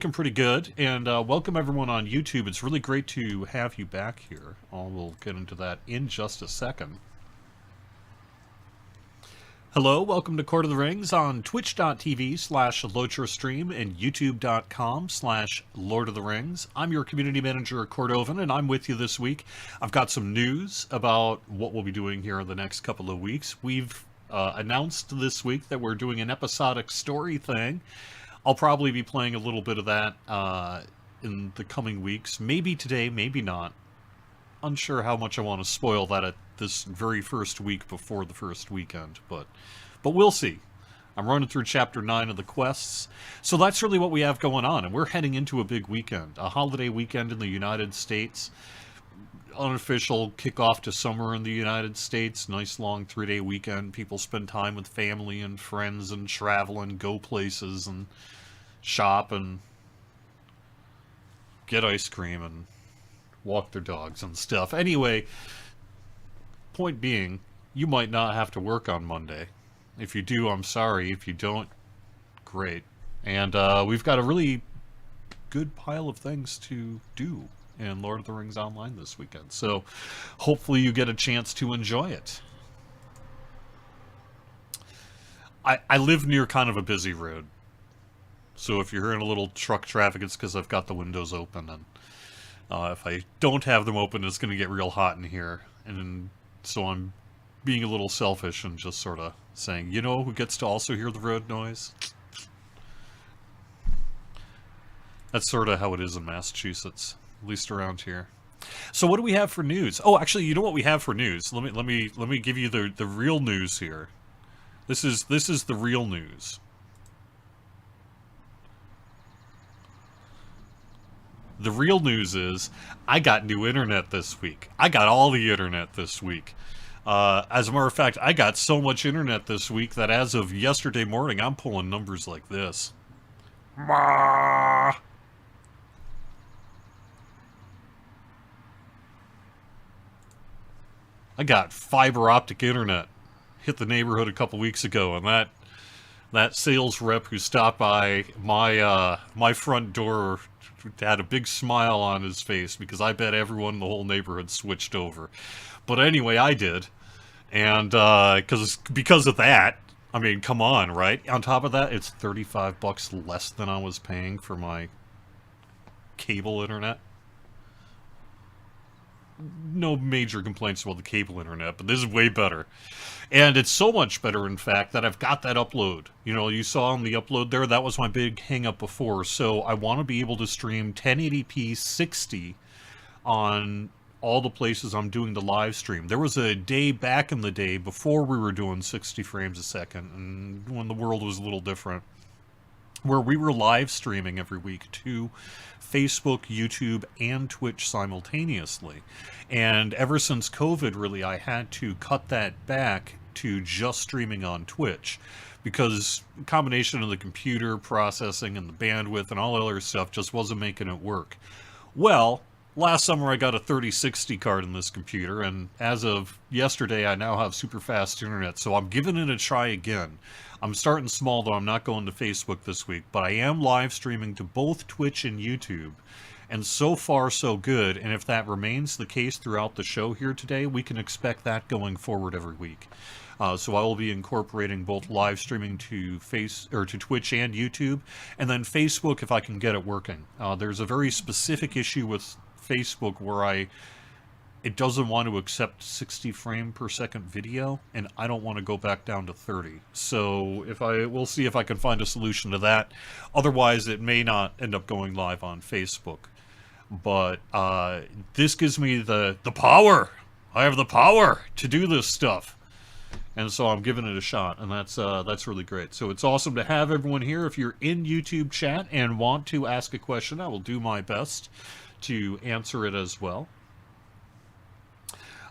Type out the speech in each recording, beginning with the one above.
Looking pretty good, and welcome everyone on YouTube. It's really great to have you back here. We'll get into that in just a second. Hello, welcome to Court of the Rings on twitch.tv/LotraStream and youtube.com/Lord of the Rings. I'm your community manager, Cordovan, and I'm with you this week. I've got some news about what we'll be doing here in the next couple of weeks. We've announced this week that we're doing an episodic story thing. I'll probably be playing a little bit of that in the coming weeks. Maybe today, maybe not. Unsure how much I want to spoil that at this very first week before the first weekend, but we'll see. I'm running through Chapter 9 of the quests, so that's really what we have going on, and we're heading into a big weekend, a holiday weekend in the United States, unofficial kickoff to summer in the United States, nice long 3-day weekend. People spend time with family and friends and travel and go places and shop and get ice cream and walk their dogs and stuff. Anyway, point being, you might not have to work on Monday. If you do, I'm sorry. If you don't, great. And we've got a really good pile of things to do in Lord of the Rings Online this weekend. So hopefully you get a chance to enjoy it. I live near kind of a busy road. So if you're hearing a little truck traffic, it's because I've got the windows open, and if I don't have them open, it's going to get real hot in here. And so I'm being a little selfish and just sort of saying, you know who gets to also hear the road noise? That's sort of how it is in Massachusetts, at least around here. So what do we have for news? Oh, actually, you know what we have for news? Let me give you the real news here. This is the real news. The real news is, I got new internet this week. I got all the internet this week. As a matter of fact, I got so much internet this week that as of yesterday morning, I'm pulling numbers like this. Ma! I got fiber optic internet. Hit the neighborhood a couple weeks ago, and that sales rep who stopped by my front door had a big smile on his face, because I bet everyone in the whole neighborhood switched over. But anyway, I did, and because of that, I mean, come on, right? On top of that, it's $35 less than I was paying for my cable internet. No major complaints about the cable internet, but this is way better. And it's so much better, in fact, that I've got that upload. You know, you saw on the upload there, that was my big hang-up before. So I want to be able to stream 1080p 60 on all the places I'm doing the live stream. There was a day back in the day before we were doing 60 frames a second, and when the world was a little different, where we were live streaming every week to Facebook, YouTube, and Twitch simultaneously. And ever since COVID, really, I had to cut that back to just streaming on Twitch, because a combination of the computer processing and the bandwidth and all that other stuff just wasn't making it work. Well, last summer I got a 3060 card in this computer, and as of yesterday I now have super fast internet, so I'm giving it a try again. I'm starting small, though. I'm not going to Facebook this week, but I am live streaming to both Twitch and YouTube, and so far so good. And if that remains the case throughout the show here today, we can expect that going forward every week. So I will be incorporating both live streaming to Twitch and YouTube, and then Facebook if I can get it working. There's a very specific issue with Facebook where it doesn't want to accept 60 frame per second video, and I don't want to go back down to 30. So we'll see if I can find a solution to that. Otherwise, it may not end up going live on Facebook. But this gives me the power. I have the power to do this stuff. And so I'm giving it a shot, and that's really great. So it's awesome to have everyone here. If you're in YouTube chat and want to ask a question, I will do my best to answer it as well.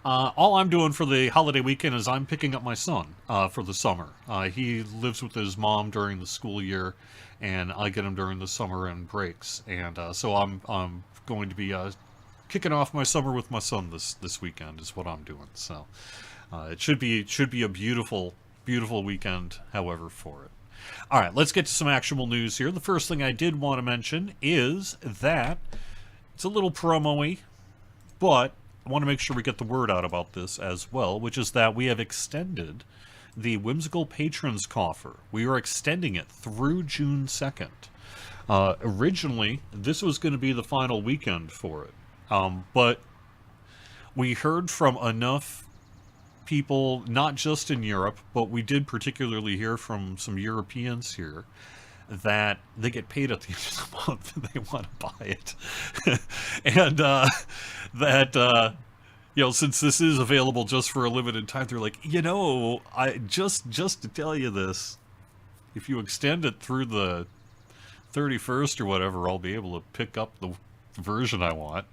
All I'm doing for the holiday weekend is I'm picking up my son for the summer. He lives with his mom during the school year, and I get him during the summer and breaks. And so I'm going to be kicking off my summer with my son this weekend is what I'm doing. So it should be a beautiful weekend, however, for it. All right, let's get to some actual news here. The first thing I did want to mention is that it's a little promo-y, but I want to make sure we get the word out about this as well, which is that we have extended the Whimsical Patrons Coffer. We are extending it through June 2nd. Originally, this was going to be the final weekend for it, but we heard from enough people, not just in Europe, but we did particularly hear from some Europeans here, that they get paid at the end of the month and they want to buy it. And since this is available just for a limited time, they're like, I just to tell you this, if you extend it through the 31st or whatever, I'll be able to pick up the version I want.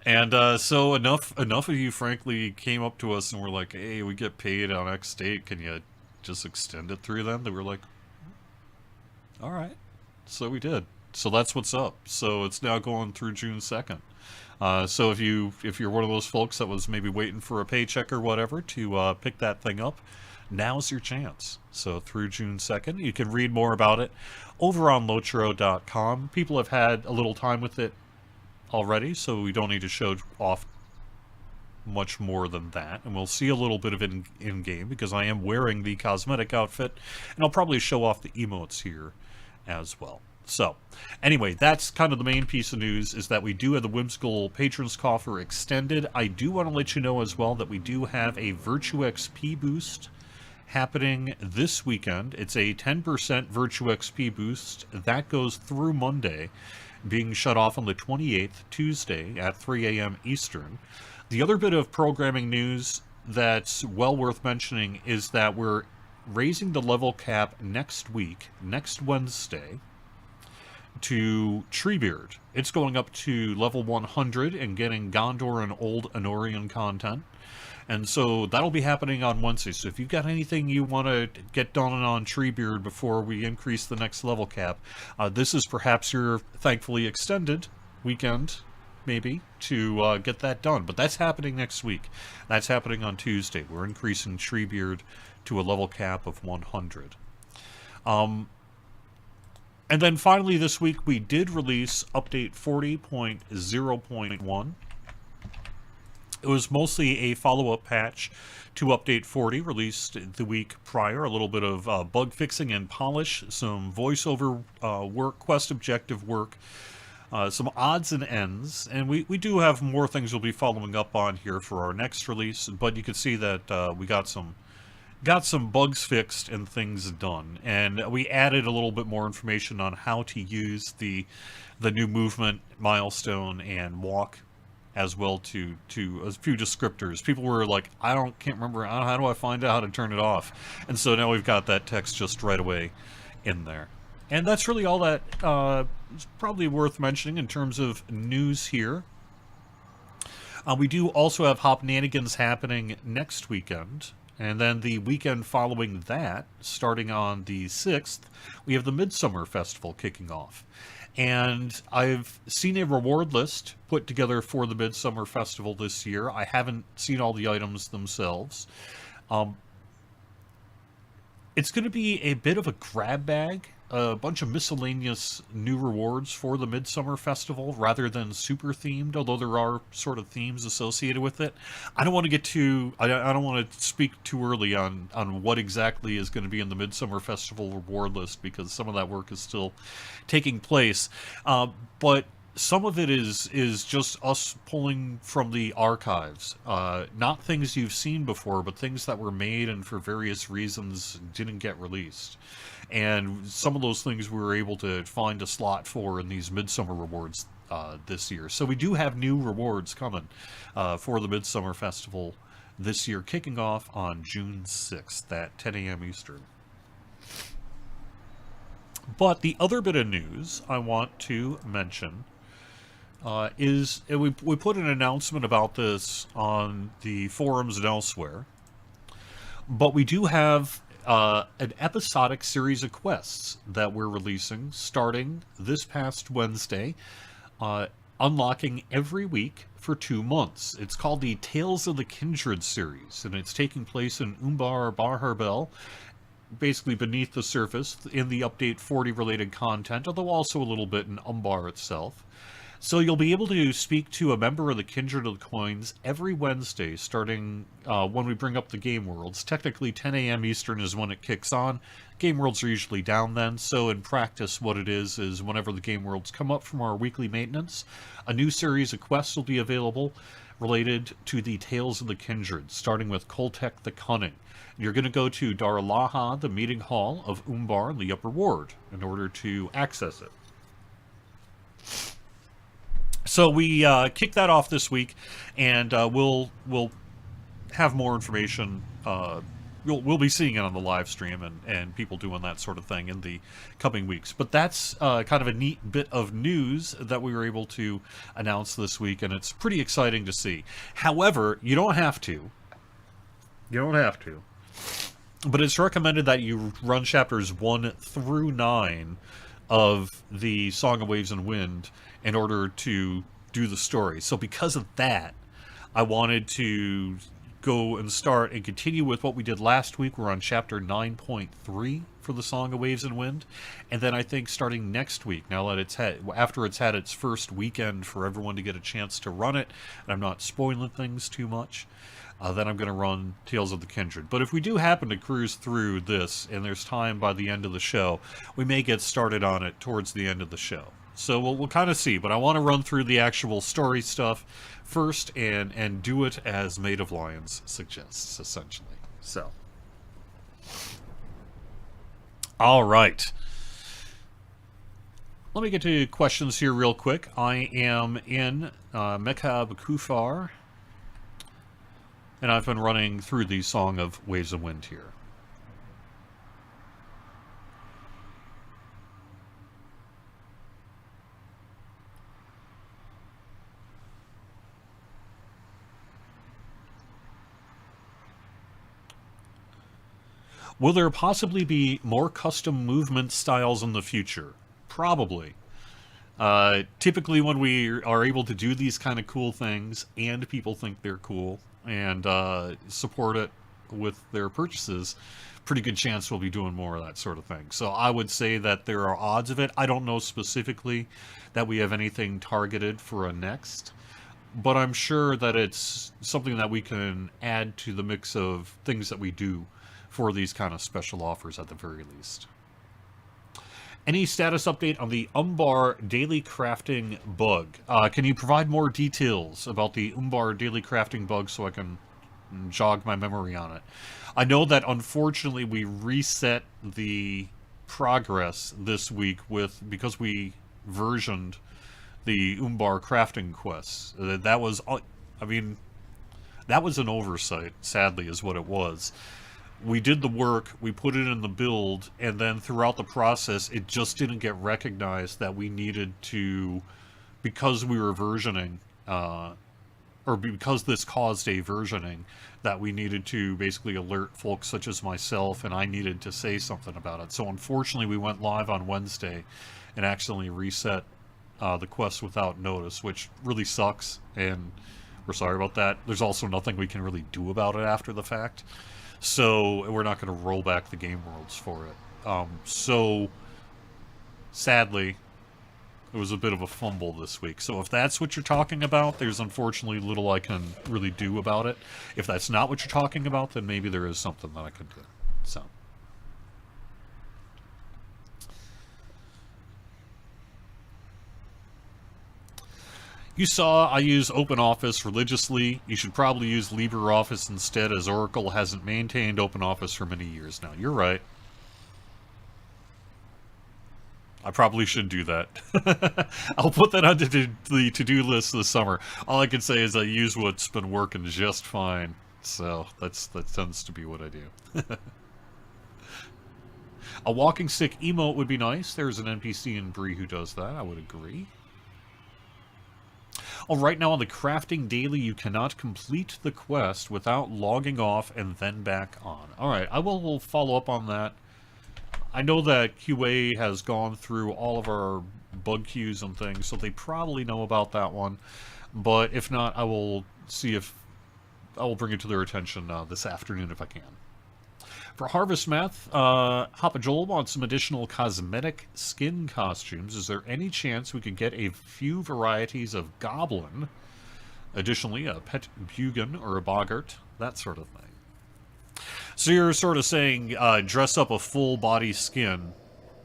And so enough of you, frankly, came up to us and were like, hey, we get paid on X date. Can you just extend it through then? They were like, all right. So we did. So that's what's up. So it's now going through June 2nd. So if you're one of those folks that was maybe waiting for a paycheck or whatever to pick that thing up, now's your chance. So through June 2nd, you can read more about it over on Lotro.com. People have had a little time with it already, so we don't need to show off much more than that. And we'll see a little bit of it in-game because I am wearing the cosmetic outfit, and I'll probably show off the emotes here as well. So, anyway, that's kind of the main piece of news, is that we do have the Whimsical Patrons Coffer extended. I do want to let you know as well that we do have a Virtue XP boost happening this weekend. It's a 10% Virtue XP boost. That goes through Monday, being shut off on the 28th, Tuesday, at 3 a.m. Eastern. The other bit of programming news that's well worth mentioning is that we're raising the level cap next week, next Wednesday, to Treebeard. It's going up to level 100 and getting Gondor and Old Anorian content. And so that'll be happening on Wednesday. So if you've got anything you want to get done on Treebeard before we increase the next level cap, this is perhaps your thankfully extended weekend, maybe, to get that done. But that's happening next week. That's happening on Tuesday. We're increasing Treebeard to a level cap of 100. And then finally this week we did release update 40.0.1. It was mostly a follow-up patch to update 40, released the week prior. A little bit of bug fixing and polish, some voiceover work, quest objective work, some odds and ends. And we do have more things we'll be following up on here for our next release. But you can see that we got some bugs fixed and things done. And we added a little bit more information on how to use the new movement, milestone, and walk, as well to a few descriptors. People were like, can't remember, how do I find out how to turn it off? And so now we've got that text just right away in there. And that's really all that is probably worth mentioning in terms of news here. We do also have Hopnanigans happening next weekend. And then the weekend following that, starting on the 6th, we have the Midsummer Festival kicking off. And I've seen a reward list put together for the Midsummer Festival this year. I haven't seen all the items themselves. It's going to be a bit of a grab bag, a bunch of miscellaneous new rewards for the Midsummer Festival rather than super themed, although there are sort of themes associated with it. I don't want to get too, I don't want to speak too early on what exactly is going to be in the Midsummer Festival reward list, because some of that work is still taking place. But some of it is just us pulling from the archives. Not things you've seen before, but things that were made and for various reasons didn't get released. And some of those things we were able to find a slot for in these Midsummer rewards this year. So we do have new rewards coming for the Midsummer Festival this year, kicking off on June 6th at 10 a.m. Eastern. But the other bit of news I want to mention is we put an announcement about this on the forums and elsewhere, but we do have an episodic series of quests that we're releasing starting this past Wednesday, unlocking every week for 2 months. It's called the Tales of the Kindred series, and it's taking place in Umbar Baharbel, basically beneath the surface in the Update 40 related content, although also a little bit in Umbar itself. So you'll be able to speak to a member of the Kindred of the Coins every Wednesday, starting when we bring up the Game Worlds. Technically, 10 a.m. Eastern is when it kicks on. Game Worlds are usually down then, so in practice what it is whenever the Game Worlds come up from our weekly maintenance, a new series of quests will be available related to the Tales of the Kindred, starting with Koltek the Cunning. You're going to go to Darlaha, the meeting hall of Umbar in the Upper Ward, in order to access it. So we kick that off this week, and we'll have more information. We'll be seeing it on the live stream and people doing that sort of thing in the coming weeks. But that's kind of a neat bit of news that we were able to announce this week, and it's pretty exciting to see. However, you don't have to. You don't have to. But it's recommended that you run chapters 1 through 9 of the Song of Waves and Wind in order to do the story. So because of that, I wanted to go and start and continue with what we did last week. We're on chapter 9.3 for the Song of Waves and Wind. And then I think starting next week, now that after it's had its first weekend for everyone to get a chance to run it, and I'm not spoiling things too much, then I'm going to run Tales of the Kindred. But if we do happen to cruise through this, and there's time by the end of the show, we may get started on it towards the end of the show. So we'll kind of see, but I want to run through the actual story stuff first and do it as Maid of Lions suggests, essentially. So, all right. Let me get to questions here real quick. I am in Mekab Kufar, and I've been running through the Song of Waves and Wind here. Will there possibly be more custom movement styles in the future? Probably. Typically when we are able to do these kind of cool things and people think they're cool and support it with their purchases, pretty good chance we'll be doing more of that sort of thing. So I would say that there are odds of it. I don't know specifically that we have anything targeted for a next, but I'm sure that it's something that we can add to the mix of things that we do for these kind of special offers at the very least. Any status update on the Umbar daily crafting bug? Can you provide more details about the Umbar daily crafting bug so I can jog my memory on it? I know that unfortunately we reset the progress this week because we versioned the Umbar crafting quests. That was an oversight, sadly, is what it was. We did the work, we put it in the build, and then throughout the process, it just didn't get recognized that we needed to, because we were versioning, or because this caused a versioning, that we needed to basically alert folks such as myself, and I needed to say something about it. So unfortunately, we went live on Wednesday and accidentally reset the quest without notice, which really sucks, and we're sorry about that. There's also nothing we can really do about it after the fact. So we're not going to roll back the Game Worlds for it. So sadly, it was a bit of a fumble this week. So if that's what you're talking about, there's unfortunately little I can really do about it. If that's not what you're talking about, then maybe there is something that I could do. So. You saw I use OpenOffice religiously. You should probably use LibreOffice instead, as Oracle hasn't maintained OpenOffice for many years now. You're right. I probably should do that. I'll put that onto the to-do list this summer. All I can say is I use what's been working just fine. So that tends to be what I do. A walking stick emote would be nice. There's an NPC in Bree who does that. I would agree. Oh, right now on the crafting daily, you cannot complete the quest without logging off and then back on. Alright, I will follow up on that. I know that QA has gone through all of our bug queues and things, so they probably know about that one. But if not, I will see if I will bring it to their attention this afternoon if I can. For Harvest Math, Hapa Joel wants some additional cosmetic skin costumes. Is there any chance we could get a few varieties of Goblin? Additionally, a Pet Bugan or a Boggart, that sort of thing. So you're sort of saying dress up a full body skin.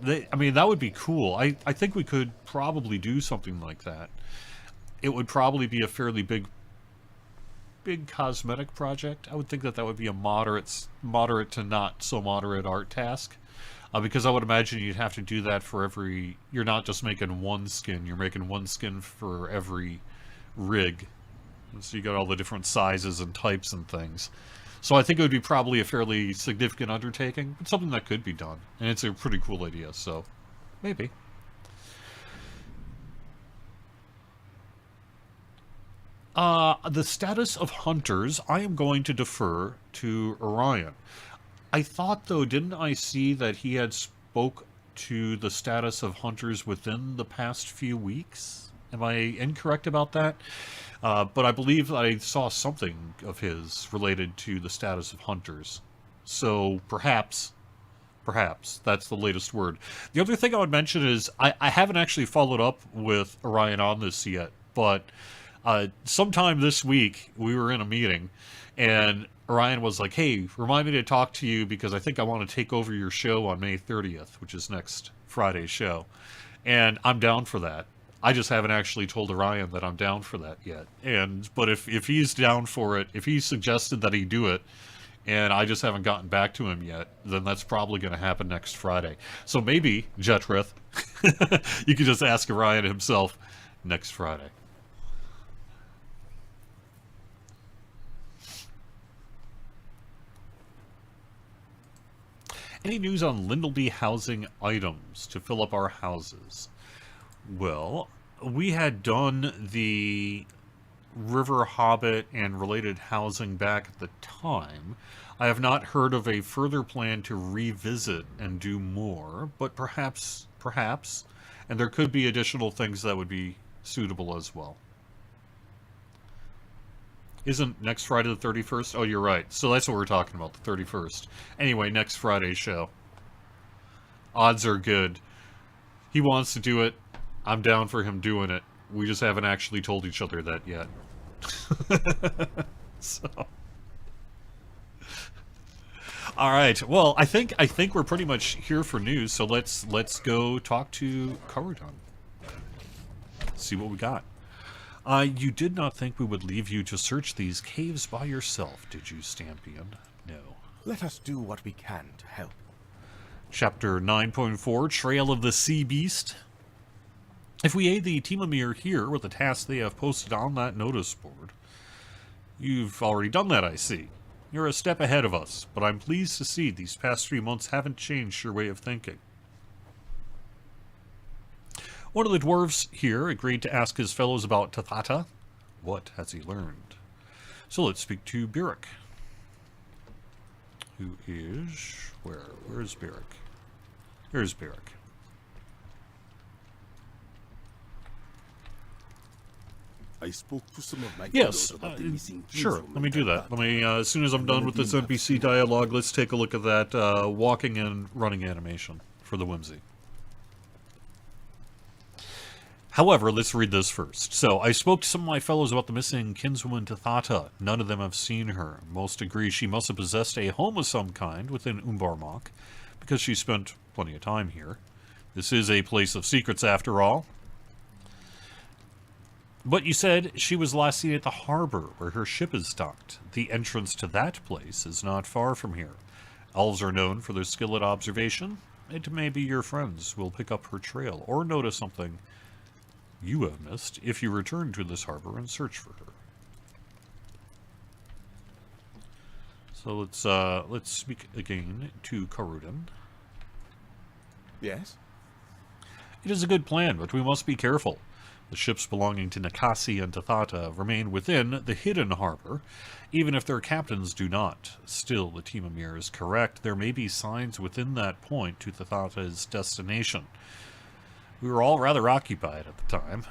I mean, that would be cool. I think we could probably do something like that. It would probably be a fairly big cosmetic project. I would think that would be a moderate to not so moderate art task. Because I would imagine you'd have to do that for every... You're not just making one skin. You're making one skin for every rig. So you got all the different sizes and types and things. So I think it would be probably a fairly significant undertaking, but something that could be done. And it's a pretty cool idea, so maybe. The status of hunters, I am going to defer to Orion. I thought, though, didn't I see that he had spoke to the status of hunters within the past few weeks? Am I incorrect about that? But I believe I saw something of his related to the status of hunters. So perhaps that's the latest word. The other thing I would mention is I haven't actually followed up with Orion on this yet, but sometime this week we were in a meeting and Orion was like, hey, remind me to talk to you because I think I want to take over your show on May 30th, which is next Friday's show. And I'm down for that. I just haven't actually told Orion that I'm down for that yet. But if he's down for it, if he suggested that he do it, and I just haven't gotten back to him yet, then that's probably going to happen next Friday. So maybe, Jetrith, you could just ask Orion himself next Friday. Any news on Lindleby housing items to fill up our houses? Well, we had done the River Hobbit and related housing back at the time. I have not heard of a further plan to revisit and do more, but perhaps, and there could be additional things that would be suitable as well. Isn't next Friday the 31st? Oh, you're right. So that's what we're talking about, the 31st. Anyway, next Friday's show. Odds are good. He wants to do it. I'm down for him doing it. We just haven't actually told each other that yet. So. All right. Well, I think we're pretty much here for news. So let's go talk to Karudon. See what we got. You did not think we would leave you to search these caves by yourself, did you, Stampion? No. Let us do what we can to help. Chapter 9.4, Trail of the Sea Beast. If we aid the Timamir here with the task they have posted on that notice board. You've already done that, I see. You're a step ahead of us, but I'm pleased to see these past 3 months haven't changed your way of thinking. One of the dwarves here agreed to ask his fellows about Tathata. What has he learned? So let's speak to Byrrc. Who is... Where is Byrrc? Here's Byrrc. I spoke to some of my yes, about the missing sure. Let me do that. Let me, as soon as I'm done with this NPC dialogue, let's take a look at that walking and running animation for the whimsy. However, let's read this first. So, I spoke to some of my fellows about the missing kinswoman Tathata. None of them have seen her. Most agree she must have possessed a home of some kind within Umbar, because she spent plenty of time here. This is a place of secrets, after all. But you said she was last seen at the harbor, where her ship is docked. The entrance to that place is not far from here. Elves are known for their skill at observation. It may be your friends will pick up her trail, or notice something you have missed if you return to this harbor and search for her. So let's speak again to Karudon. Yes? It is a good plan, but we must be careful. The ships belonging to Nakasi and Tathata remain within the hidden harbor, even if their captains do not. Still, the Timamir is correct. There may be signs within that point to Tathata's destination. We were all rather occupied at the time.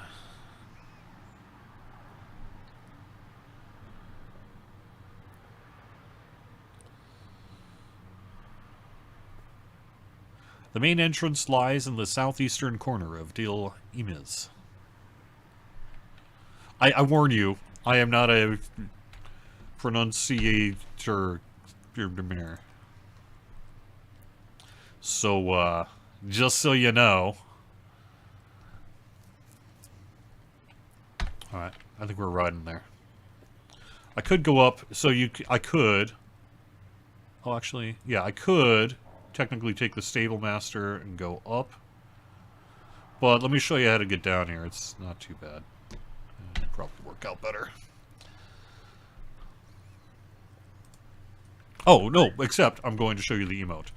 The main entrance lies in the southeastern corner of Dil Imiz. I warn you, I am not a pronunciator. So, just so you know. Alright, I think we're riding there. I could go up, so I could. Oh, actually, yeah, I could technically take the Stable Master and go up. But let me show you how to get down here. It's not too bad. It'll probably work out better. Oh, no, except I'm going to show you the emote.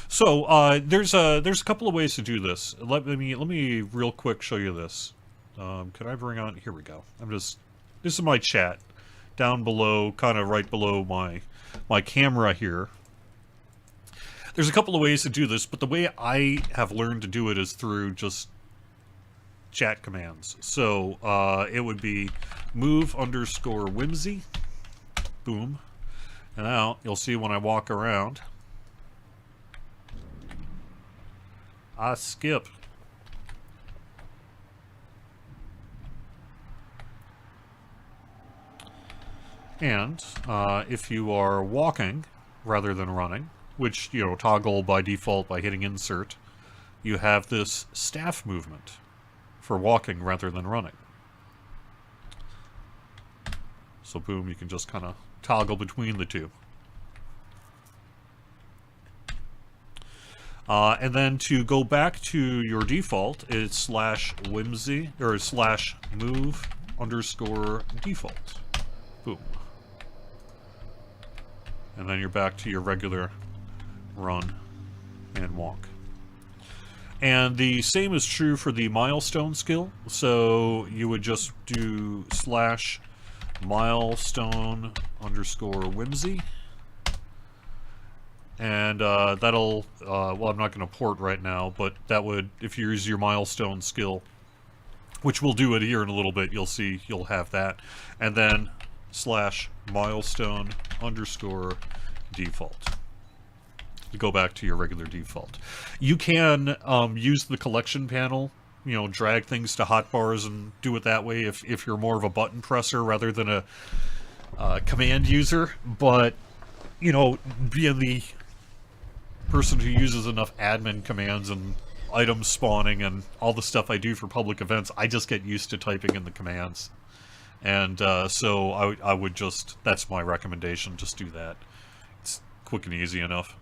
So, there's a couple of ways to do this. Let me real quick show you this. Can I bring on... Here we go. This is my chat. Down below, kind of right below my camera here. There's a couple of ways to do this, but the way I have learned to do it is through just chat commands. So, it would be move_whimsy. Boom. And now, you'll see when I walk around, I skip. And, if you are walking rather than running, which, you know, toggle by default by hitting insert, you have this staff movement for walking rather than running. So boom, you can just kind of toggle between the two. And then to go back to your default, it's /whimsy, or /move_default. Boom. And then you're back to your regular run and walk. And the same is true for the milestone skill. So you would just do /milestone_whimsy. And that'll, well, I'm not going to port right now, but that would, if you use your milestone skill, which we'll do it here in a little bit, you'll see you'll have that. And then /milestone_default. You go back to your regular default. You can use the collection panel, you know, drag things to hotbars and do it that way if you're more of a button presser rather than a command user. But, you know, being the person who uses enough admin commands and item spawning and all the stuff I do for public events, I just get used to typing in the commands. And so I would just, that's my recommendation, just do that. It's quick and easy enough.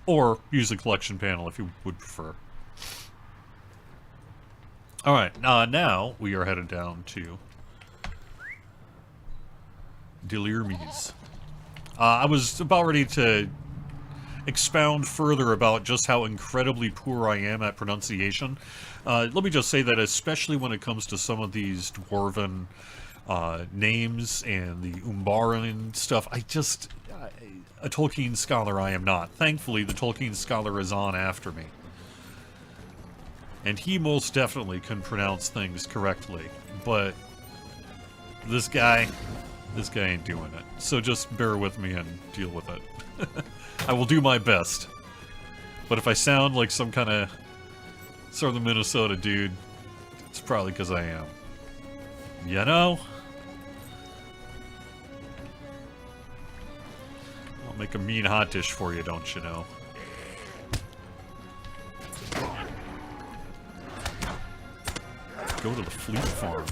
Or use the collection panel if you would prefer. Alright, now we are headed down to Delirmes. I was about ready to expound further about just how incredibly poor I am at pronunciation. Let me just say that especially when it comes to some of these dwarven names and the Umbaran stuff, a Tolkien scholar I am not. Thankfully, the Tolkien scholar is on after me. And he most definitely can pronounce things correctly. But this guy ain't doing it. So just bear with me and deal with it. I will do my best. But if I sound like some kind of Southern Minnesota dude, it's probably because I am. You know? I'll make a mean hot dish for you, don't you know? Go to the fleet farm.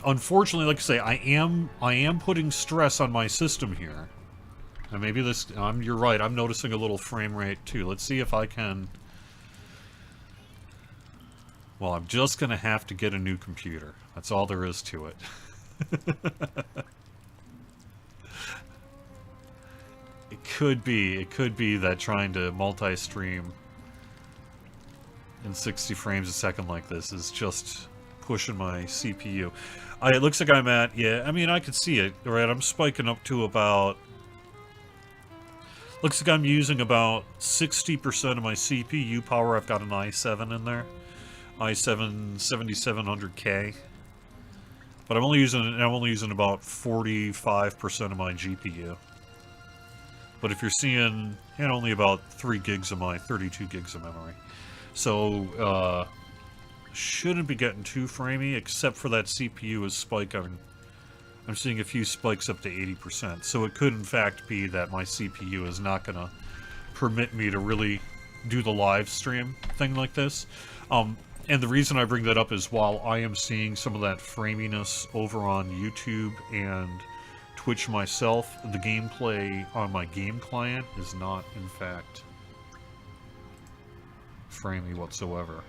Unfortunately, like I say, I am putting stress on my system here. And maybe this, you're right, I'm noticing a little frame rate too. Let's see if I can... Well, I'm just gonna have to get a new computer. That's all there is to it. It could be that trying to multi-stream in 60 frames a second like this is just pushing my CPU. It looks like I'm at, yeah, I mean, I could see it, right? I'm spiking up to about, looks like I'm using about 60% of my CPU power. I've got an i7 in there. i7 7700K. But I'm only using about 45% of my GPU. But if you're seeing, only about 3 gigs of my 32 gigs of memory. So, shouldn't be getting too framey, except for that CPU is spiking. I'm seeing a few spikes up to 80%. So it could, in fact, be that my CPU is not going to permit me to really do the live stream thing like this. And the reason I bring that up is while I am seeing some of that framiness over on YouTube and Twitch myself, the gameplay on my game client is not, in fact, framey whatsoever.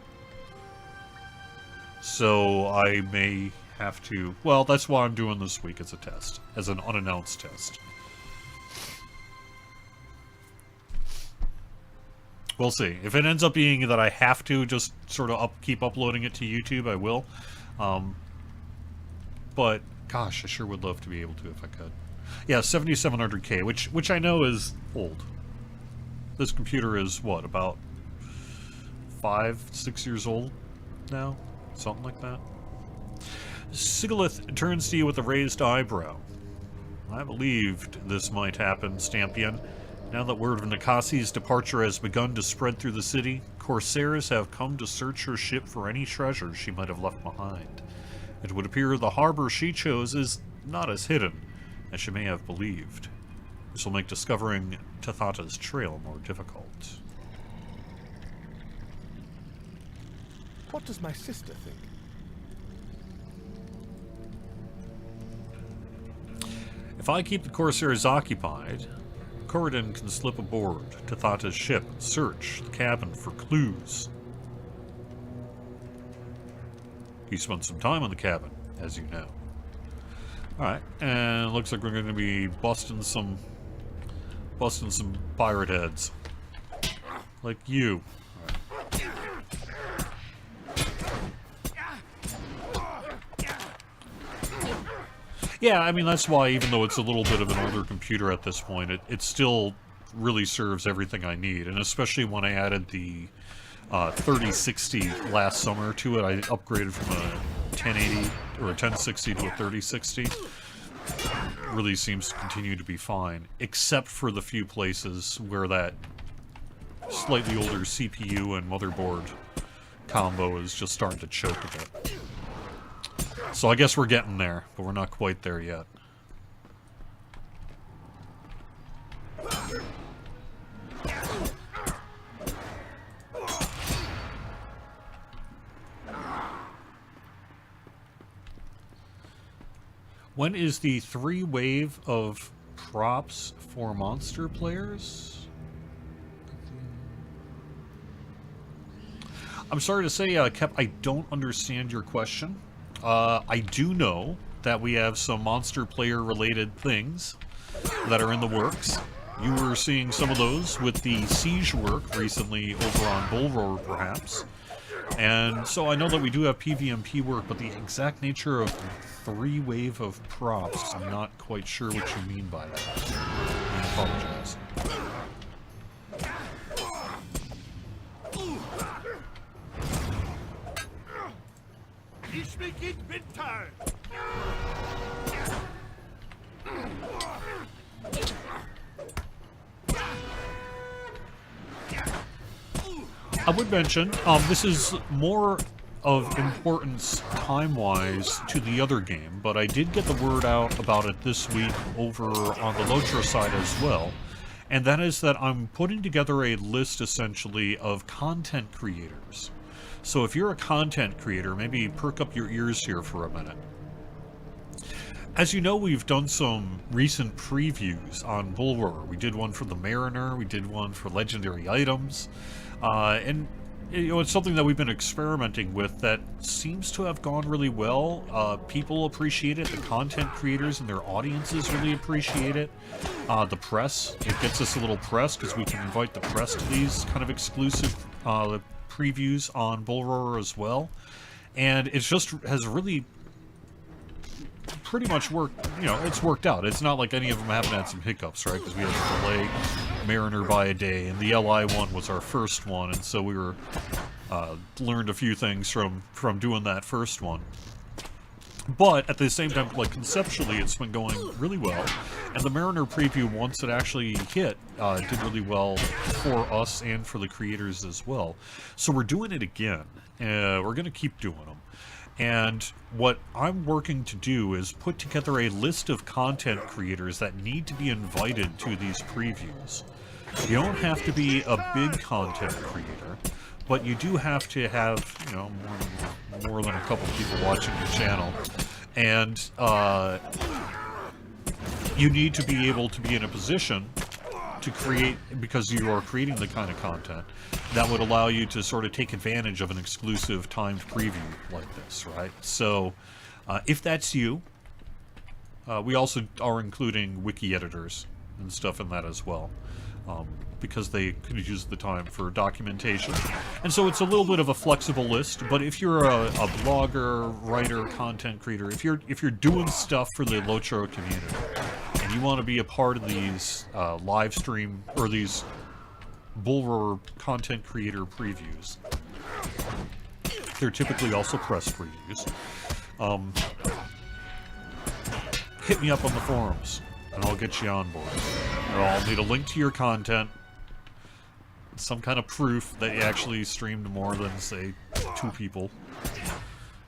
So I may have to... Well, that's why I'm doing this week as a test, as an unannounced test. We'll see. If it ends up being that I have to just sort of keep uploading it to YouTube, I will. But, gosh, I sure would love to be able to if I could. Yeah, 7700K, which I know is old. This computer is, what, about 5-6 years old now? Something like that. Sigilith turns to you with a raised eyebrow. I believed this might happen, Stampion. Now that word of Nikasi's departure has begun to spread through the city, corsairs have come to search her ship for any treasure she might have left behind. It would appear the harbor she chose is not as hidden as she may have believed. This will make discovering Tathata's trail more difficult. What does my sister think? If I keep the corsairs occupied, Corridon can slip aboard Tathata's ship and search the cabin for clues. He spent some time on the cabin, as you know. Alright, and it looks like we're going to be busting some pirate heads. Like you. Yeah, I mean, that's why, even though it's a little bit of an older computer at this point, it still really serves everything I need. And especially when I added the 3060 last summer to it, I upgraded from a 1080 or a 1060 to a 3060. It really seems to continue to be fine, except for the few places where that slightly older CPU and motherboard combo is just starting to choke a bit. So I guess we're getting there, but we're not quite there yet. When is the 3 wave of props for monster players? I'm sorry to say, Kep, I don't understand your question. I do know that we have some monster player related things that are in the works. You were seeing some of those with the siege work recently over on Bullroar, perhaps. And so I know that we do have PvMP work, but the exact nature of 3 wave of props, I'm not quite sure what you mean by that. I apologize. Ich begin midterm. I would mention, this is more of importance time-wise to the other game, but I did get the word out about it this week over on the Lotro side as well, and that is that I'm putting together a list, essentially, of content creators. So if you're a content creator, maybe perk up your ears here for a minute. As you know, we've done some recent previews on Bullroar. We did one for the Mariner, we did one for Legendary Items, and it's something that we've been experimenting with that seems to have gone really well. People appreciate it, the content creators and their audiences really appreciate it. The press, it gets us a little press because we can invite the press to these kind of exclusive previews on Bull Roarer as well, and it just has really pretty much worked. You know, it's worked out. It's not like any of them haven't had some hiccups, right? Because we had to delay Mariner by a day, and the LI one was our first one, and so we were learned a few things from doing that first one. But at the same time, like conceptually, it's been going really well. And the Mariner preview, once it actually hit, did really well for us and for the creators as well. So we're doing it again. We're going to keep doing them. And what I'm working to do is put together a list of content creators that need to be invited to these previews. You don't have to be a big content creator, but you do have to have, you know, more than a couple people watching your channel. And you need to be able to be in a position to create, because you are creating the kind of content that would allow you to sort of take advantage of an exclusive timed preview like this, right? So if that's you, we also are including wiki editors and stuff in that as well. Because they could use the time for documentation. And so it's a little bit of a flexible list, but if you're a blogger, writer, content creator, if you're doing stuff for the Lochro community, and you want to be a part of these live stream, or these Bull Roarer content creator previews, they're typically also press previews, hit me up on the forums, and I'll get you on board. I'll need a link to your content, some kind of proof that you actually streamed more than, say, 2 people,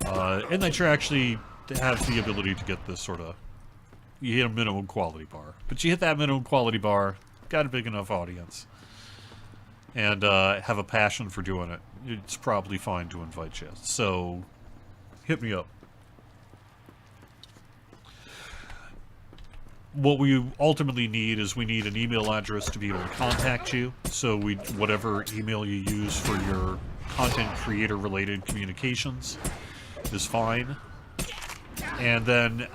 and that you actually have the ability to get this sort of, you hit a minimum quality bar. But you hit that minimum quality bar, got a big enough audience, and have a passion for doing it, it's probably fine to invite you. So, hit me up. What we ultimately need is we need an email address to be able to contact you. So whatever email you use for your content creator related communications is fine. And then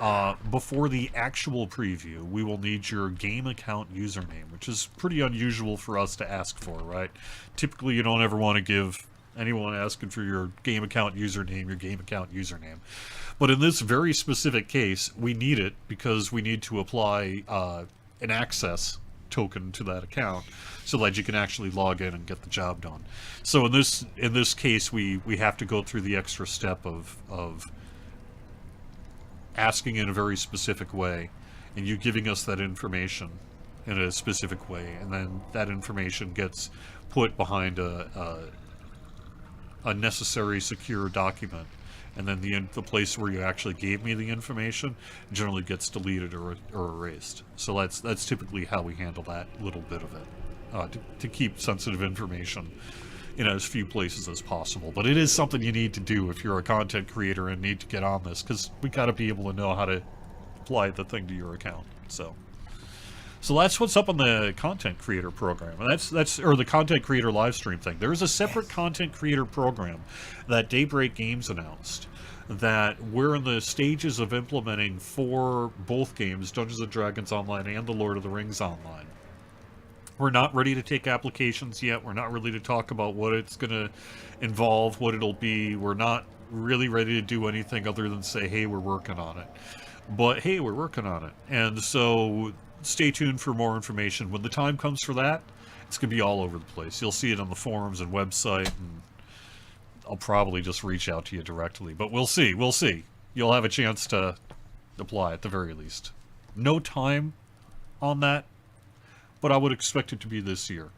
before the actual preview, we will need your game account username, which is pretty unusual for us to ask for, right? Typically you don't ever want to give anyone asking for your game account username. But in this very specific case, we need it because we need to apply an access token to that account so that you can actually log in and get the job done. So in this case, we have to go through the extra step of asking in a very specific way, and you giving us that information in a specific way, and then that information gets put behind a necessary secure document, and then the place where you actually gave me the information generally gets deleted or erased. So that's typically how we handle that little bit of it, to keep sensitive information in as few places as possible. But it is something you need to do if you're a content creator and need to get on this, because we got to be able to know how to apply the thing to your account. So that's what's up on the content creator program, and that's or the content creator live stream thing. There is a separate content creator program that Daybreak Games announced that we're in the stages of implementing for both games, Dungeons & Dragons Online and The Lord of the Rings Online. We're not ready to take applications yet. We're not ready to talk about what it's going to involve, what it'll be. We're not really ready to do anything other than say, hey, we're working on it. But hey, we're working on it. And so stay tuned for more information. When the time comes for that, it's going to be all over the place. You'll see it on the forums and website, and I'll probably just reach out to you directly. But we'll see. We'll see. You'll have a chance to apply at the very least. No time on that, but I would expect it to be this year.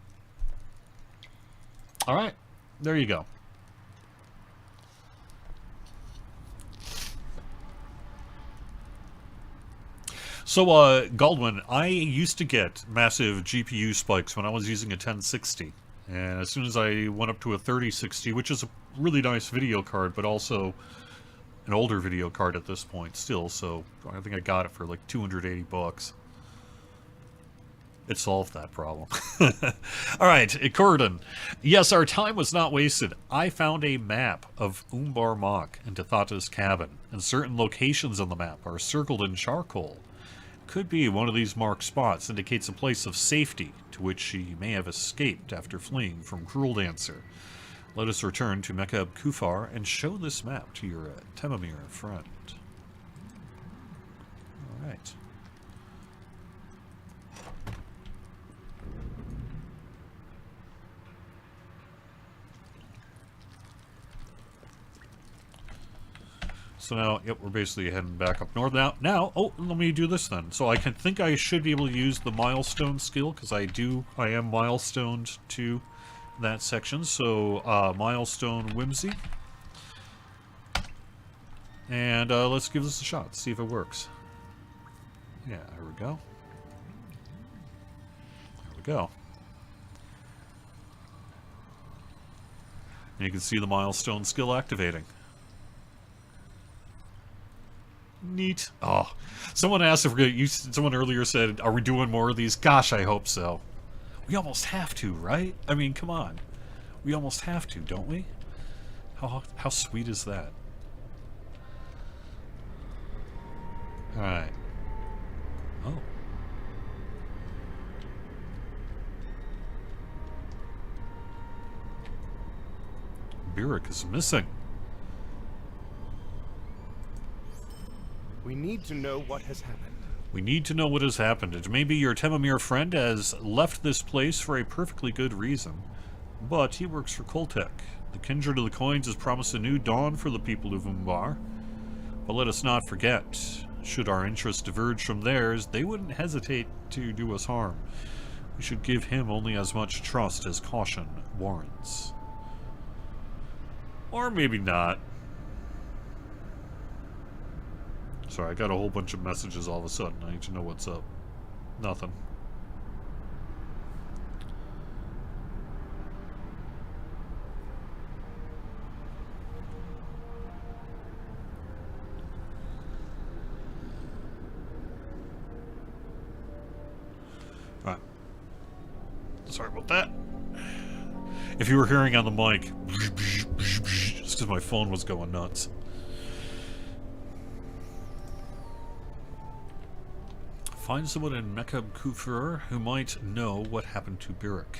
All right. There you go. So, Galdwin, I used to get massive GPU spikes when I was using a 1060. And as soon as I went up to a 3060, which is a really nice video card, but also an older video card at this point still, so I think I got it for like 280 bucks. It solved that problem. All right, Curden. Yes, our time was not wasted. I found a map of Umbar Mach and Tathata's cabin, and certain locations on the map are circled in charcoal. Could be one of these marked spots indicates a place of safety to which she may have escaped after fleeing from Cruel Dancer. Let us return to Mekab Kufar and show this map to your Temamir friend. Alright. So now, yep, we're basically heading back up north. Oh, let me do this then. So I think I should be able to use the milestone skill, because I am milestoned to that section. So, milestone whimsy. And let's give this a shot, see if it works. Yeah, there we go. There we go. And you can see the milestone skill activating. Neat. Oh, someone asked if someone earlier said, "Are we doing more of these?" Gosh, I hope so. We almost have to, right? I mean, come on. We almost have to, don't we? How sweet is that? All right. Oh. Birik is missing. We need to know what has happened. We need to know what has happened. It may be your Temamir friend has left this place for a perfectly good reason, but he works for Koltek. The Kindred of the Coins has promised a new dawn for the people of Umbar. But let us not forget, should our interests diverge from theirs, they wouldn't hesitate to do us harm. We should give him only as much trust as caution warrants. Or maybe not. Sorry, I got a whole bunch of messages all of a sudden. I need to know what's up. Nothing. Alright. Sorry about that. If you were hearing on the mic, it's because my phone was going nuts. Find someone in Mekab Kufur who might know what happened to Birik.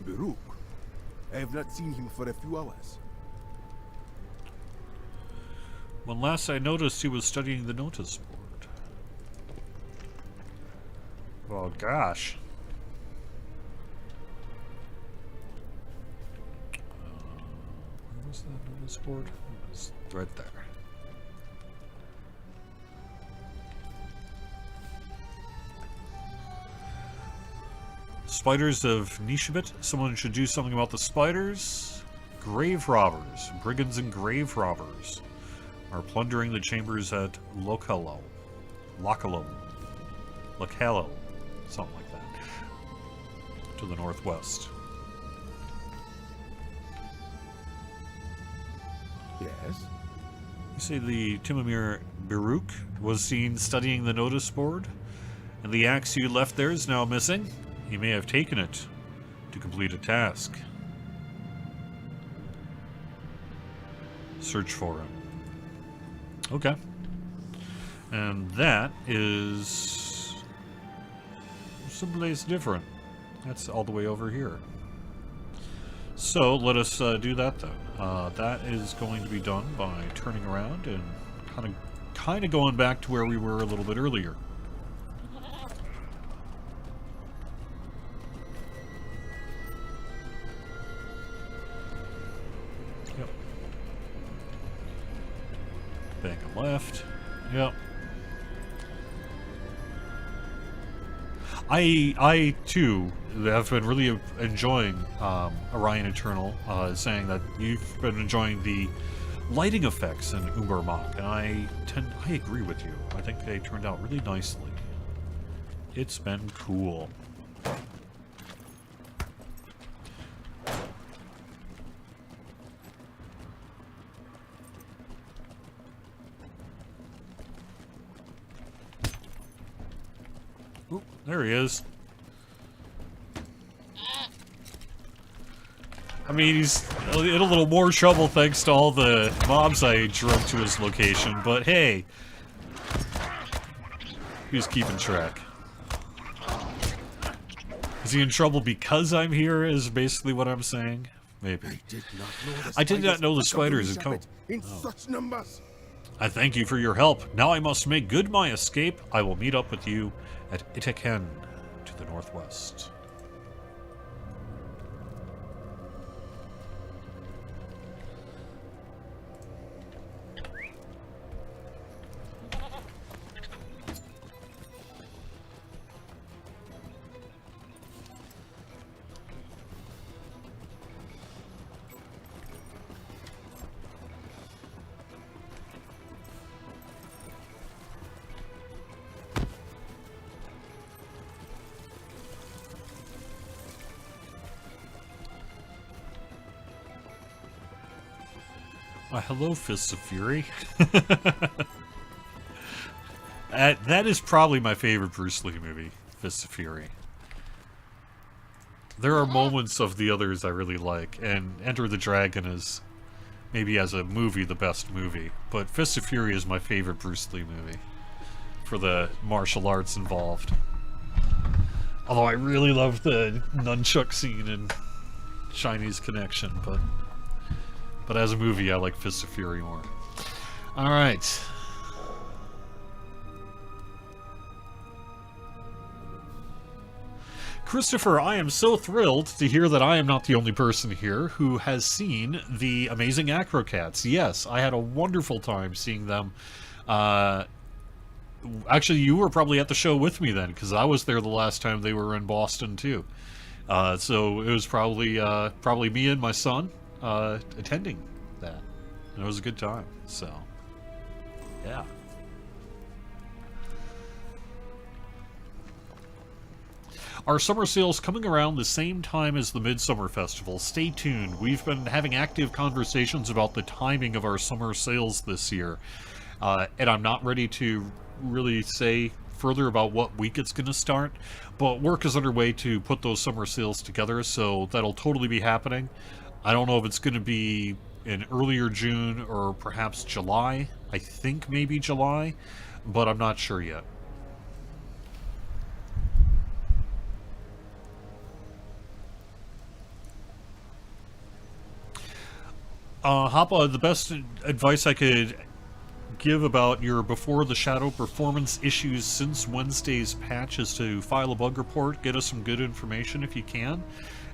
Baruch. I have not seen him for a few hours. When last I noticed, he was studying the notice board. Oh gosh. Where was that notice board? It's right there. Spiders of Nishabit. Someone should do something about the spiders. Grave robbers, brigands and grave robbers are plundering the chambers at Localo, something like that, to the northwest. Yes? You say the Temamir Baruch was seen studying the notice board, and the axe you left there is now missing. He may have taken it to complete a task. Search for him. Okay. And that is someplace different. That's all the way over here. So let us do that then. That is going to be done by turning around and kind of going back to where we were a little bit earlier. Yep. Bank left. Yep. I too have been really enjoying Orion Eternal, saying that you've been enjoying the lighting effects in Umbar, and I agree with you. I think they turned out really nicely. It's been cool. Oop, there he is. I mean, he's in a little more trouble thanks to all the mobs I drove to his location, but hey, he was keeping track. Is he in trouble because I'm here, is basically what I'm saying? Maybe. I did not know the spiders had come. In such numbers. I thank you for your help. Now I must make good my escape. I will meet up with you at Itaken to the northwest. Hello, Fists of Fury. That is probably my favorite Bruce Lee movie, Fists of Fury. There are moments of the others I really like, and Enter the Dragon is, maybe as a movie, the best movie. But Fists of Fury is my favorite Bruce Lee movie, for the martial arts involved. Although I really love the nunchuck scene in Chinese Connection, but as a movie, I like Fists of Fury more. Alright. Christopher, I am so thrilled to hear that I am not the only person here who has seen the amazing Acrocats. Yes, I had a wonderful time seeing them. Actually, you were probably at the show with me then, because I was there the last time they were in Boston, too. So it was probably me and my son attending that. And it was a good time, so yeah. Our summer sales coming around the same time as the Midsummer Festival. Stay tuned. We've been having active conversations about the timing of our summer sales this year. And I'm not ready to really say further about what week it's going to start, but work is underway to put those summer sales together, so that'll totally be happening. I don't know if it's going to be in earlier June or perhaps July. I think maybe July, but I'm not sure yet. Hoppa, the best advice I could give about your Before the Shadow performance issues since Wednesday's patch is to file a bug report, get us some good information if you can,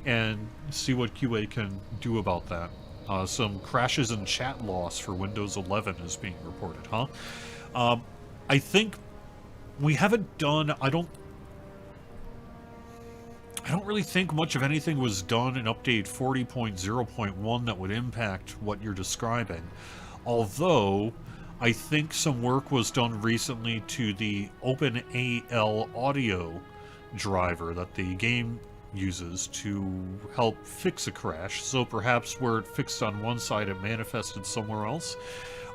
and see what QA can do about that. Some crashes and chat loss for Windows 11 is being reported, huh? I think we haven't done, I don't really think much of anything was done in update 40.0.1 that would impact what you're describing. Although, I think some work was done recently to the OpenAL audio driver that the game uses to help fix a crash, so perhaps where it fixed on one side it manifested somewhere else.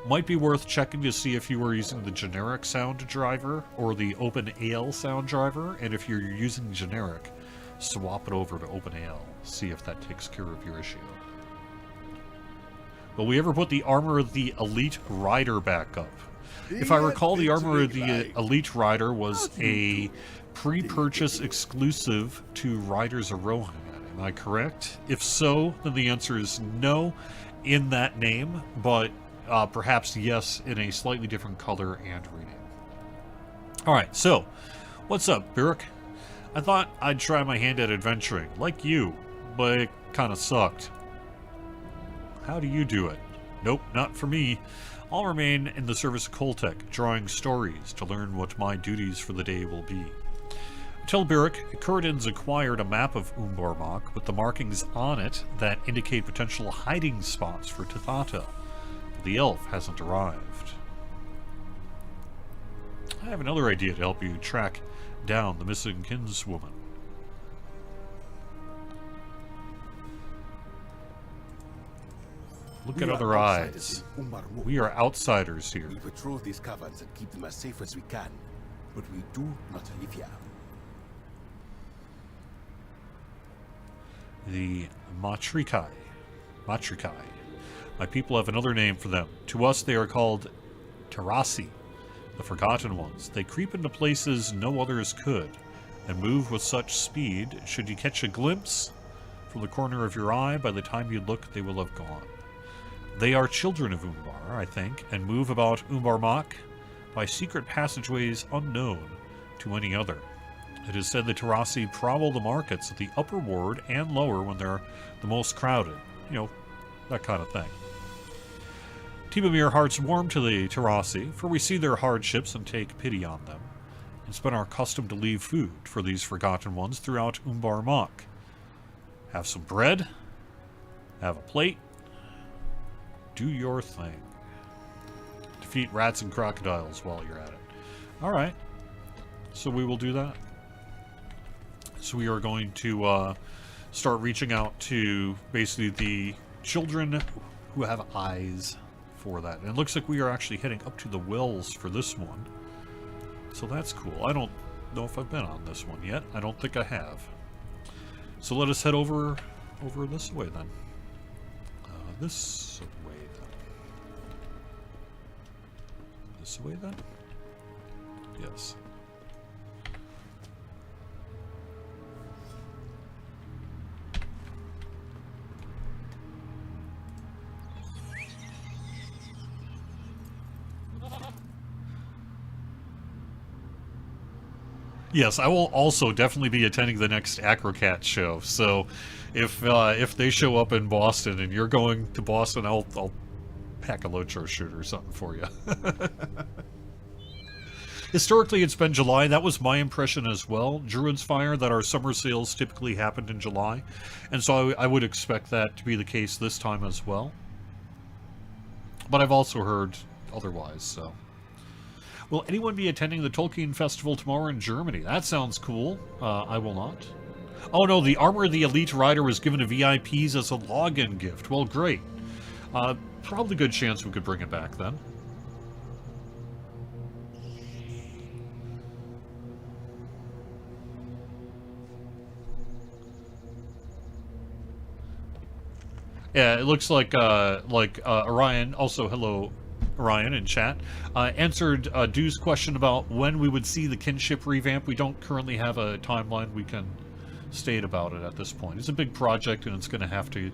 Might be worth checking to see if you were using the generic sound driver or the OpenAL sound driver, and if you're using generic, swap it over to OpenAL, see if that takes care of your issue. Will we ever put the Armor of the Elite Rider back up? If I recall, the Armor of the Elite Rider was a pre-purchase exclusive to Riders Arohan. Am I correct? If so, then the answer is no in that name, but perhaps yes in a slightly different color and rename. Alright, so, what's up, Birik? I thought I'd try my hand at adventuring, like you, but it kinda sucked. How do you do it? Nope, not for me. I'll remain in the service of Koltek, drawing stories to learn what my duties for the day will be. Tell Birik, Kuradin's acquired a map of Umbar with the markings on it that indicate potential hiding spots for Tathata. The elf hasn't arrived. I have another idea to help you track down the missing kinswoman. Look at other eyes. We are outsiders here. We patrol these caverns and keep them as safe as we can, but we do not live here. The Matrikai. My people have another name for them. To us they are called Terasi, the Forgotten Ones. They creep into places no others could. and move with such speed, should you catch a glimpse from the corner of your eye, by the time you look, they will have gone. They are children of Umbar, I think, and move about Umbar by secret passageways unknown to any other. It is said the Terrassi prowl the markets at the upper ward and lower when they're the most crowded. You know, that kind of thing. Team Amir hearts warm to the Terrassi, for we see their hardships and take pity on them. It's been our custom to leave food for these forgotten ones throughout Umbar Mok. Have some bread, have a plate, do your thing. Defeat rats and crocodiles while you're at it. Alright, so we will do that. So we are going to start reaching out to basically the children who have eyes for that. And it looks like we are actually heading up to the wells for this one. So that's cool. I don't know if I've been on this one yet. I don't think I have. So let us head over this way then. This way then. This way then? Yes. Yes, I will also definitely be attending the next Acrocat show. So, if they show up in Boston and you're going to Boston, I'll pack a Locho shirt or something for you. Historically, it's been July. That was my impression as well. Druid's Fire, that our summer sales typically happened in July, and so I would expect that to be the case this time as well. But I've also heard otherwise. So. Will anyone be attending the Tolkien Festival tomorrow in Germany? That sounds cool. I will not. Oh no, the Armor of the Elite Rider was given to VIPs as a login gift. Well, great. Probably good chance we could bring it back then. Yeah, it looks like Orion, also hello Orion in chat, answered Dew's question about when we would see the kinship revamp. We don't currently have a timeline we can state about it at this point. It's a big project and it's going to have to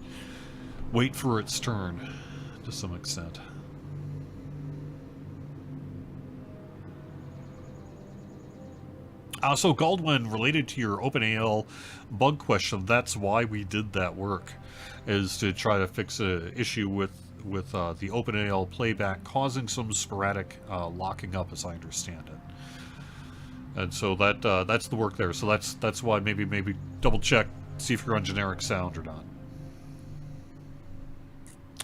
wait for its turn to some extent. So Galdwin, related to your OpenAL bug question, that's why we did that work, is to try to fix an issue with the OpenAL playback causing some sporadic locking up, as I understand it. And so that's the work there. So that's why maybe double check, see if you're on generic sound or not.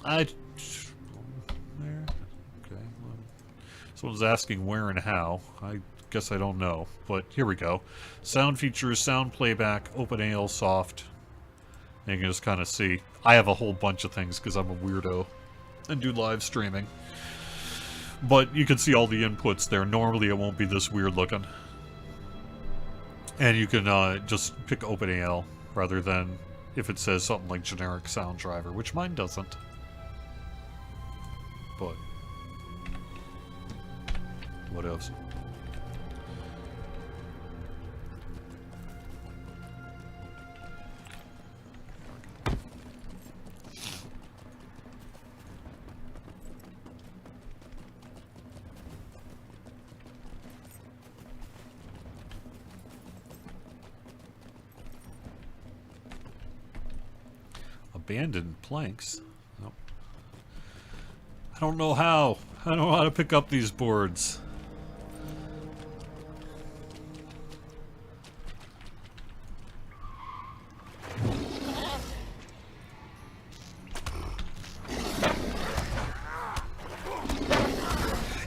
Okay. Someone's asking where and how. I guess I don't know, but here we go. Sound features, sound playback, OpenAL soft. And you can just kind of see. I have a whole bunch of things because I'm a weirdo and do live streaming. But you can see all the inputs there. Normally it won't be this weird looking. And you can just pick OpenAL rather than if it says something like generic sound driver, which mine doesn't. But what else? Abandoned planks. Nope. I don't know how. I don't know how to pick up these boards.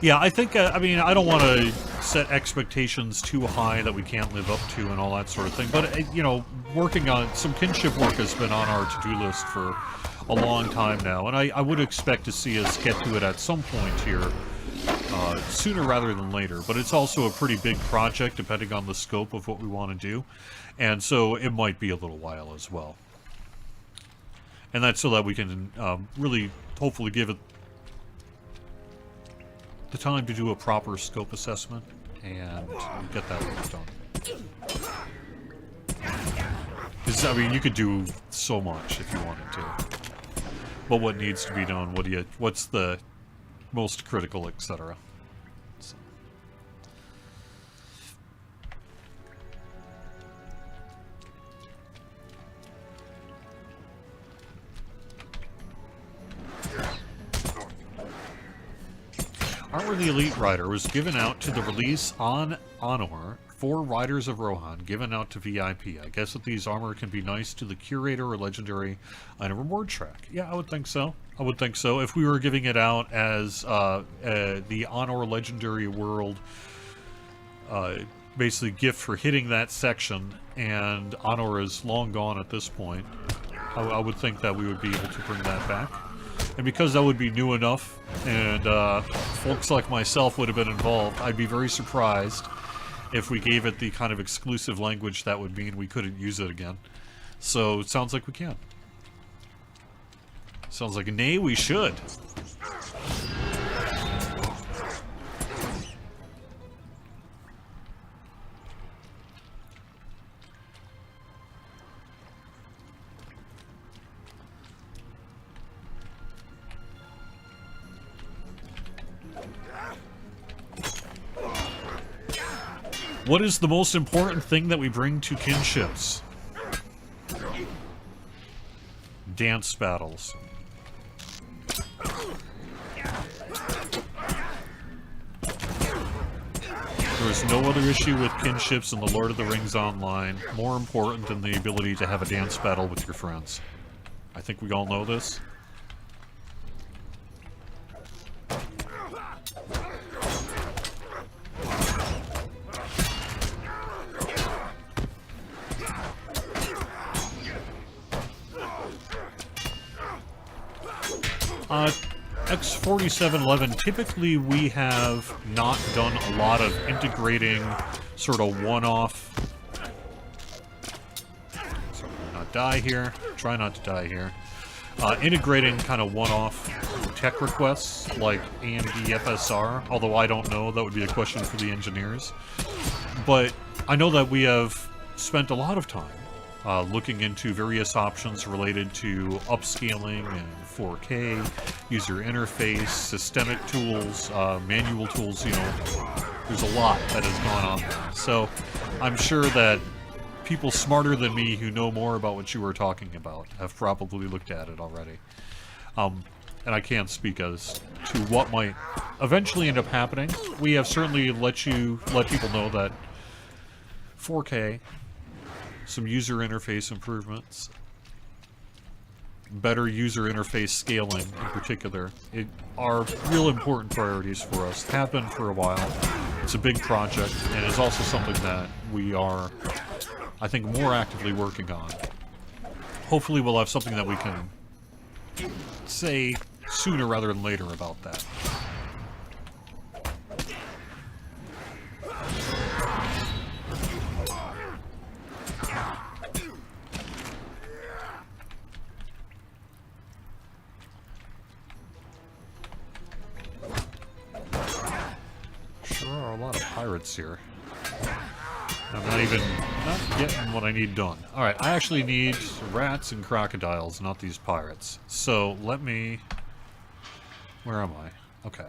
Yeah, I think, I mean, I don't want to set expectations too high that we can't live up to and all that sort of thing. But, you know, working on some kinship work has been on our to-do list for a long time now. And I would expect to see us get to it at some point here, sooner rather than later. But it's also a pretty big project, depending on the scope of what we want to do. And so it might be a little while as well. And that's so that we can really, hopefully, give it the time to do a proper scope assessment and get that work done. Because, I mean, you could do so much if you wanted to. But what needs to be done? What's the most critical, etc. So. Armor the Elite Rider was given out to the release on Honor. 4 Riders of Rohan given out to VIP. I guess that these armor can be nice to the Curator or Legendary on a reward track. Yeah, I would think so. I would think so. If we were giving it out as the Honor Legendary World basically gift for hitting that section, and Honor is long gone at this point, I would think that we would be able to bring that back. And because that would be new enough, and folks like myself would have been involved, I'd be very surprised if we gave it the kind of exclusive language that would mean we couldn't use it again. So, it sounds like we can. Sounds like, nay, we should. What is the most important thing that we bring to kinships? Dance battles. There is no other issue with kinships in the Lord of the Rings Online more important than the ability to have a dance battle with your friends. I think we all know this. X4711, typically we have not done a lot of integrating sort of one-off... So not die here. Try not to die here. Integrating kind of one-off tech requests like AMD FSR, although I don't know, that would be a question for the engineers. But I know that we have spent a lot of time looking into various options related to upscaling and 4K, user interface, systemic tools, manual tools, you know, there's a lot that has gone on there. So I'm sure that people smarter than me who know more about what you were talking about have probably looked at it already. And I can't speak as to what might eventually end up happening. We have certainly let people know that 4K, some user interface improvements, better user interface scaling in particular, are real important priorities for us. Have been for a while. It's a big project, and it's also something that we are, I think, more actively working on. Hopefully we'll have something that we can say sooner rather than later about that. Pirates here. I'm not getting what I need done. Alright, I actually need rats and crocodiles, not these pirates. So, let me... Where am I? Okay.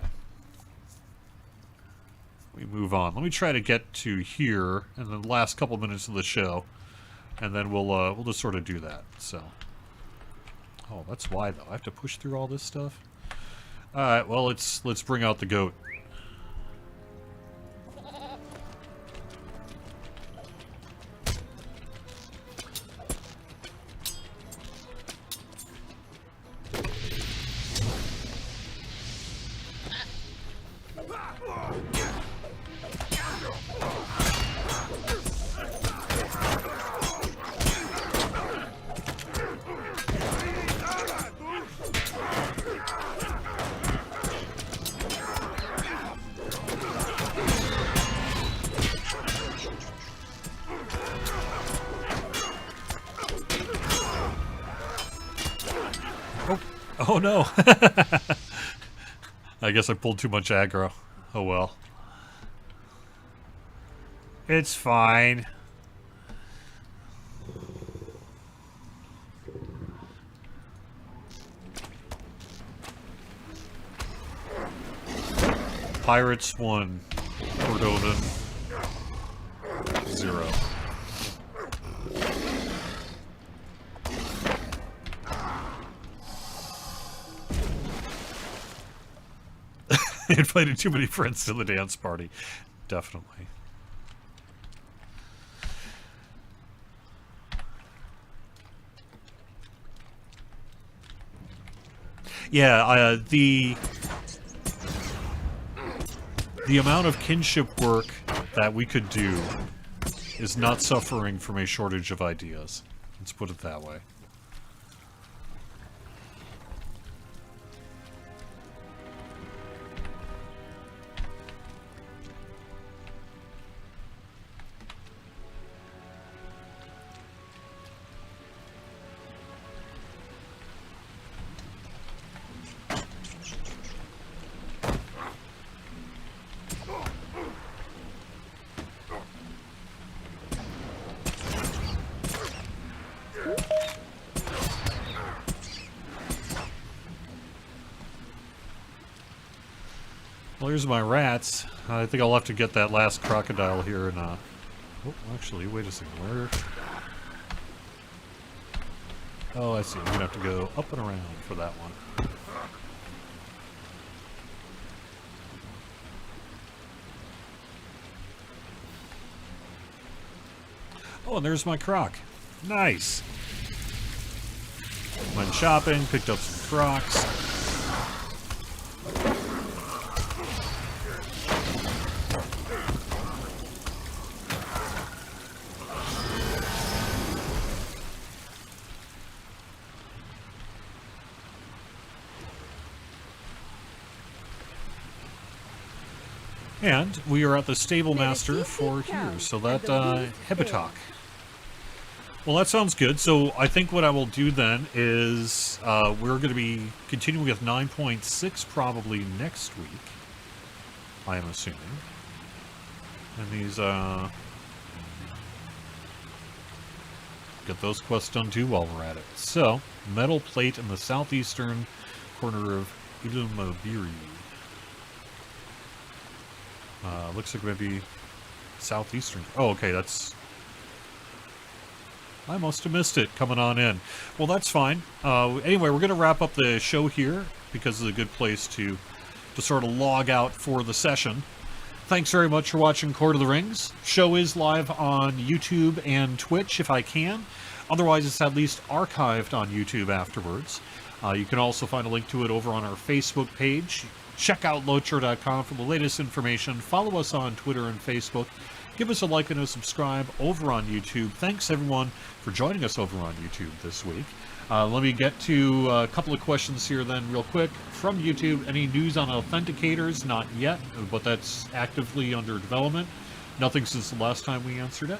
We move on. Let me try to get to here in the last couple minutes of the show. And then we'll just sort of do that, so... Oh, that's why, though. I have to push through all this stuff? Alright, well, let's bring out the goat. Oh no! I guess I pulled too much aggro. Oh well. It's fine. Pirates 1, Cordovan 0. Invited too many friends to the dance party. Definitely. Yeah, the amount of kinship work that we could do is not suffering from a shortage of ideas. Let's put it that way. Well, here's my rats. I think I'll have to get that last crocodile here and, oh, actually, wait a second, where? Oh, I see. I'm gonna have to go up and around for that one. Oh, and there's my croc. Nice! Went shopping, picked up some crocs. And we are at the stable master for here, so that, Episodic. Well, that sounds good. So I think what I will do then is, we're going to be continuing with 9.6 probably next week, I am assuming. And these, get those quests done too while we're at it. So, metal plate in the southeastern corner of Umbar. Looks like maybe southeastern. Oh, okay, that's... I must have missed it coming on in. Well, that's fine. Anyway, we're going to wrap up the show here because it's a good place to sort of log out for the session. Thanks very much for watching Court of the Rings. Show is live on YouTube and Twitch if I can. Otherwise, it's at least archived on YouTube afterwards. You can also find a link to it over on our Facebook page. Check out Locher.com for the latest information. Follow us on Twitter and Facebook. Give us a like and a subscribe over on YouTube. Thanks, everyone, for joining us over on YouTube this week. Let me get to a couple of questions here then real quick. From YouTube, any news on authenticators? Not yet, but that's actively under development. Nothing since the last time we answered it.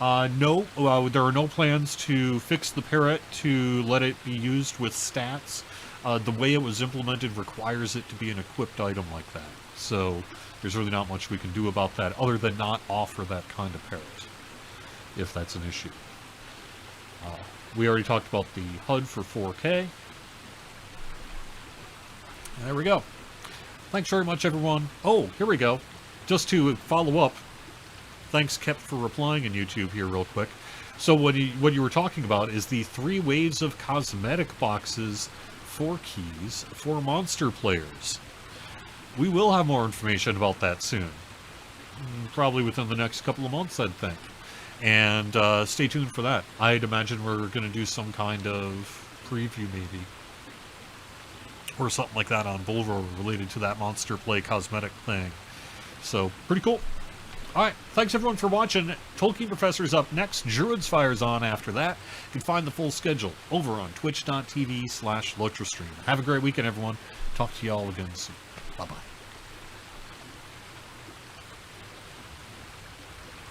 No, there are no plans to fix the parrot to let it be used with stats. The way it was implemented requires it to be an equipped item like that. So there's really not much we can do about that other than not offer that kind of parrot, if that's an issue. We already talked about the HUD for 4K. There we go. Thanks very much, everyone. Oh, here we go. Just to follow up, thanks, Kep, for replying in YouTube here real quick. So what you were talking about is the 3 waves of cosmetic boxes for keys for monster players. We will have more information about that soon. Probably within the next couple of months, I'd think. And stay tuned for that. I'd imagine we're going to do some kind of preview, maybe. Or something like that on Bulver related to that monster play cosmetic thing. So, pretty cool. Alright, thanks everyone for watching. Tolkien Professor's up next. Druid's Fire's on after that. You can find the full schedule over on twitch.tv/LotraStream. Have a great weekend, everyone. Talk to you all again soon. Bye-bye.